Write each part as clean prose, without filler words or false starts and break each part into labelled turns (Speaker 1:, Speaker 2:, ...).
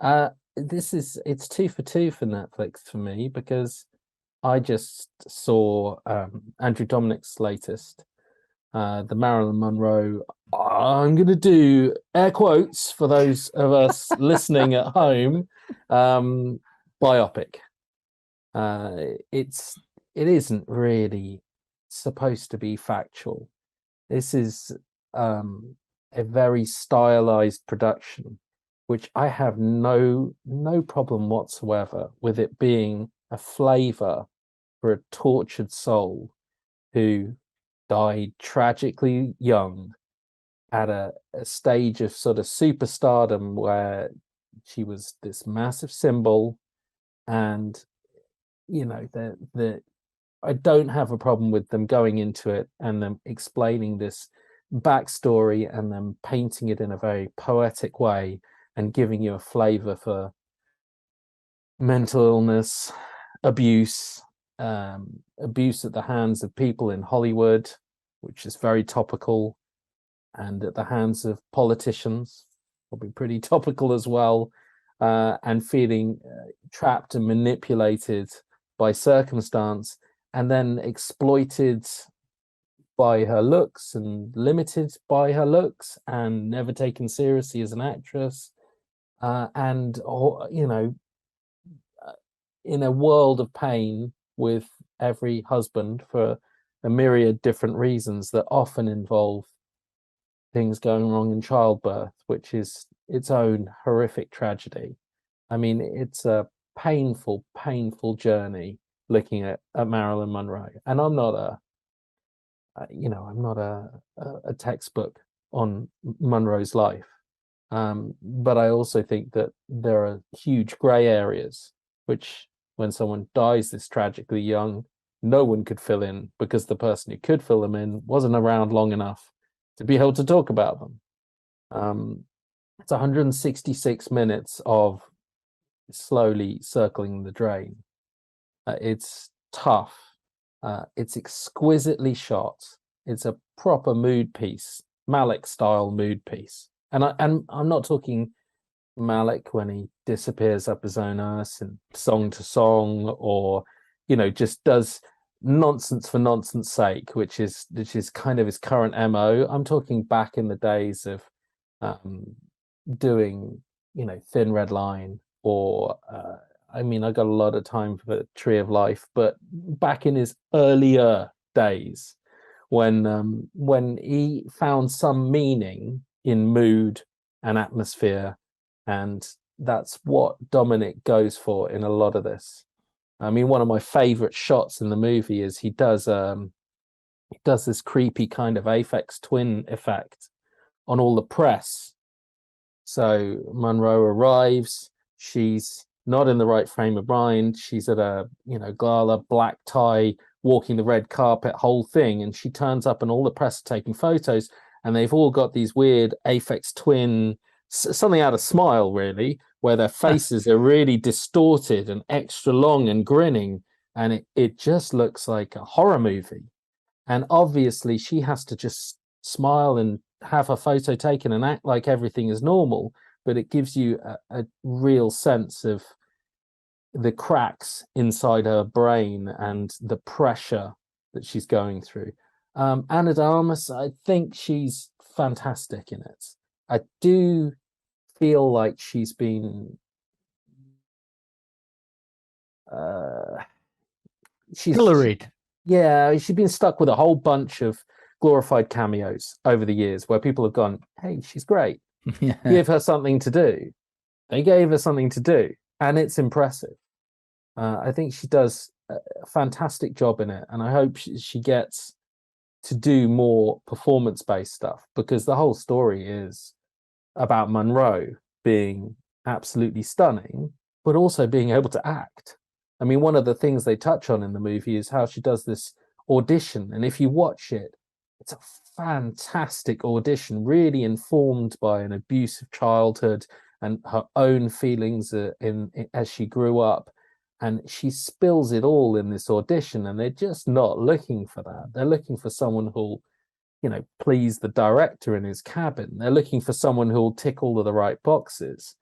Speaker 1: It's 2 for 2 for Netflix for me, because I just saw Andrew Dominik's latest, the Marilyn Monroe. I'm going to do air quotes for those of us listening at home. Biopic. It isn't really supposed to be factual. This is a very stylized production, which I have no problem whatsoever with it being a flavor for a tortured soul who died tragically young at a stage of sort of superstardom, where she was this massive symbol. And I don't have a problem with them going into it and them explaining this backstory and them painting it in a very poetic way and giving you a flavor for mental illness, abuse at the hands of people in Hollywood, which is very topical, and at the hands of politicians, probably pretty topical as well, and feeling trapped and manipulated by circumstance, and then exploited by her looks and limited by her looks and never taken seriously as an actress, and in a world of pain with every husband for a myriad different reasons that often involve things going wrong in childbirth, which is its own horrific tragedy. I mean, it's a painful journey looking at Marilyn Monroe. And I'm not a textbook on Monroe's life. But I also think that there are huge gray areas, which when someone dies this tragically young, no one could fill in, because the person who could fill them in wasn't around long enough to be able to talk about them. It's 166 minutes of slowly circling the drain. It's tough. It's exquisitely shot. It's a proper mood piece, Malick style mood piece. And I'm not talking Malick when he disappears up his own ass and song to song, or just does nonsense for nonsense sake, which is kind of his current MO. I'm talking back in the days of doing Thin Red Line, or I got a lot of time for Tree of Life, but back in his earlier days, when he found some meaning in mood and atmosphere, and that's what Dominik goes for in a lot of this. I mean, one of my favorite shots in the movie is he does this creepy kind of Aphex Twin effect on all the press. So Monroe arrives, she's not in the right frame of mind, she's at a gala, black tie, walking the red carpet, whole thing, and she turns up and all the press are taking photos, and they've all got these weird Aphex Twin, something out of Smile really, where their faces are really distorted and extra long and grinning, and it just looks like a horror movie. And obviously she has to just smile and have her photo taken and act like everything is normal, but it gives you a real sense of the cracks inside her brain and the pressure that she's going through. Ana de Armas, I think she's fantastic in it. I do feel like she's been
Speaker 2: pilloried.
Speaker 1: Yeah, she's been stuck with a whole bunch of glorified cameos over the years where people have gone, hey, she's great. Yeah. Give her something to do. They gave her something to do, and it's impressive. I think she does a fantastic job in it, and I hope she gets to do more performance-based stuff, because the whole story is about Monroe being absolutely stunning, but also being able to act. I mean, one of the things they touch on in the movie is how she does this audition, and if you watch it, it's a fantastic audition, really informed by an abusive childhood and her own feelings as she grew up. And she spills it all in this audition, and they're just not looking for that. They're looking for someone who'll, please the director in his cabin. They're looking for someone who'll tick all of the right boxes.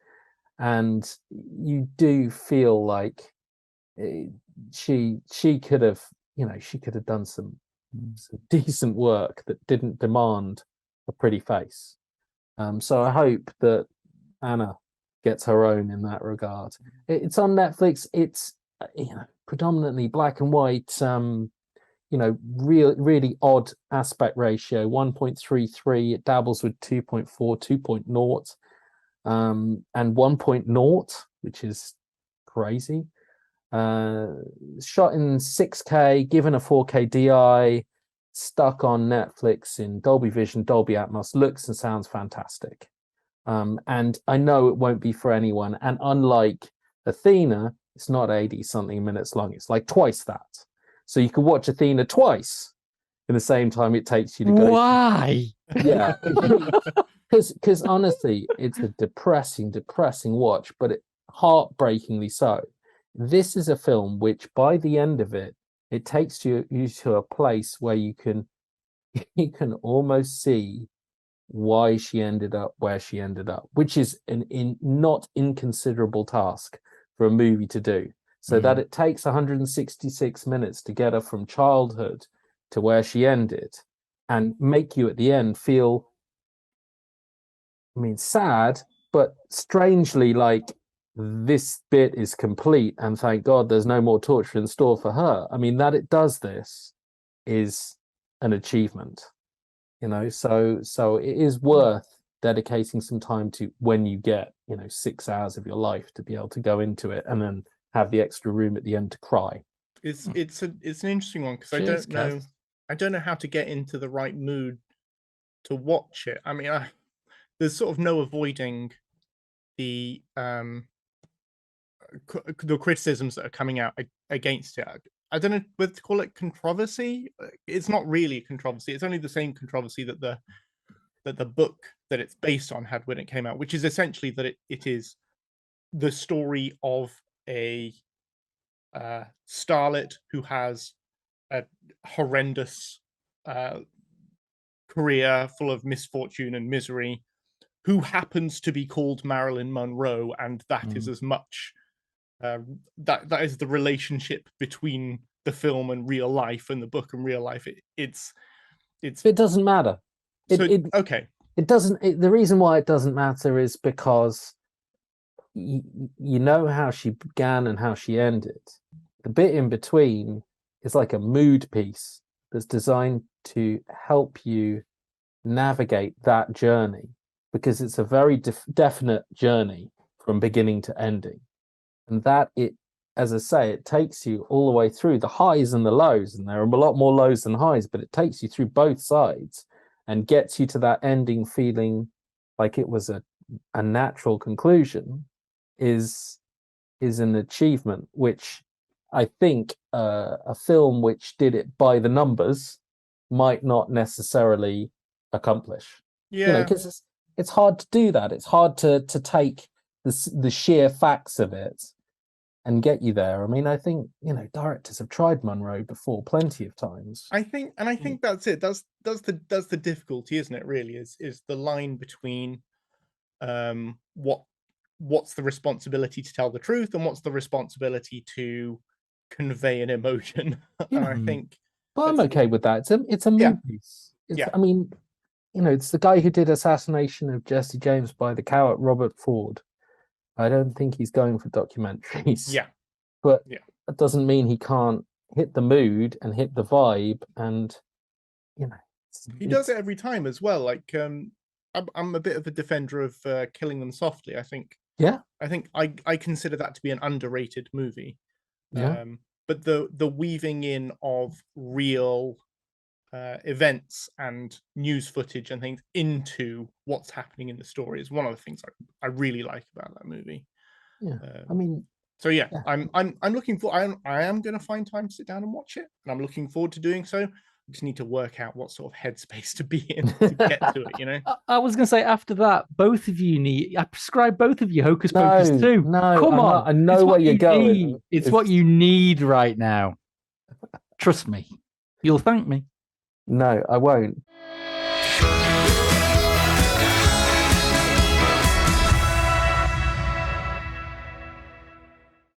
Speaker 1: and you do feel like she could have, she could have done some decent work that didn't demand a pretty face. So I hope that Anna gets her own in that regard. It's on Netflix. It's predominantly black and white. Really odd aspect ratio, 1.33. It dabbles with 2.4, 2.0, and 1.0, which is crazy. Shot in 6K, given a 4K DI, stuck on Netflix in Dolby Vision, Dolby Atmos, looks and sounds fantastic. And I know it won't be for anyone. And unlike Athena, it's not 80 something minutes long. It's like twice that. So you can watch Athena twice in the same time it takes you to go.
Speaker 2: Why?
Speaker 1: Yeah. Because honestly, it's a depressing watch, but heartbreakingly so. This is a film which, by the end of it, it takes you to a place where you can almost see why she ended up where she ended up, which is an not inconsiderable task for a movie to do. So that it takes 166 minutes to get her from childhood to where she ended, and make you at the end feel, sad, but strangely like this bit is complete, and thank God there's no more torture in store for her. That it does this is an achievement, so it is worth dedicating some time to when you get 6 hours of your life to be able to go into it and then have the extra room at the end to cry.
Speaker 3: It's an interesting one, because I don't know how to get into the right mood to watch it. There's sort of no avoiding the criticisms that are coming out against it. I don't know whether to call it controversy. It's not really a controversy. It's only the same controversy that the book that it's based on had when it came out, which is essentially that it is the story of a starlet who has a horrendous career full of misfortune and misery, who happens to be called Marilyn Monroe, and that is as much that is the relationship between the film and real life, and the book and real life. It
Speaker 1: doesn't matter.
Speaker 3: Okay.
Speaker 1: It doesn't. The reason why it doesn't matter is because you know how she began and how she ended. The bit in between is like a mood piece that's designed to help you navigate that journey, because it's a very definite journey from beginning to ending. And that as I say, it takes you all the way through the highs and the lows, and there are a lot more lows than highs, but it takes you through both sides and gets you to that ending feeling like it was a natural conclusion, is an achievement, which I think a film which did it by the numbers might not necessarily accomplish.
Speaker 3: Yeah.
Speaker 1: Because it's hard to do that. It's hard to take the sheer facts of it and get you there. I think directors have tried Monroe before plenty of times.
Speaker 3: I think that's it. That's the difficulty, isn't it? Really, is the line between what's the responsibility to tell the truth and what's the responsibility to convey an emotion. And I think,
Speaker 1: but I'm okay with that. It's a mood piece. It's the guy who did Assassination of Jesse James by the Coward, Robert Ford. I don't think he's going for documentaries.
Speaker 3: Yeah.
Speaker 1: But that doesn't mean he can't hit the mood and hit the vibe, and
Speaker 3: he does it every time as well. Like I'm a bit of a defender of Killing Them Softly. I think I consider that to be an underrated movie. But the weaving in of real events and news footage and things into what's happening in the story is one of the things I really like about that movie. I'm looking for. I am going to find time to sit down and watch it, and I'm looking forward to doing so. I just need to work out what sort of headspace to be in to get to it.
Speaker 2: I was going to say, after that, both of you need. I prescribe both of you Hocus Pocus too.
Speaker 1: No,
Speaker 2: come on.
Speaker 1: I know where you're going.
Speaker 2: It's what you need right now. Trust me. You'll thank me.
Speaker 1: No, I won't.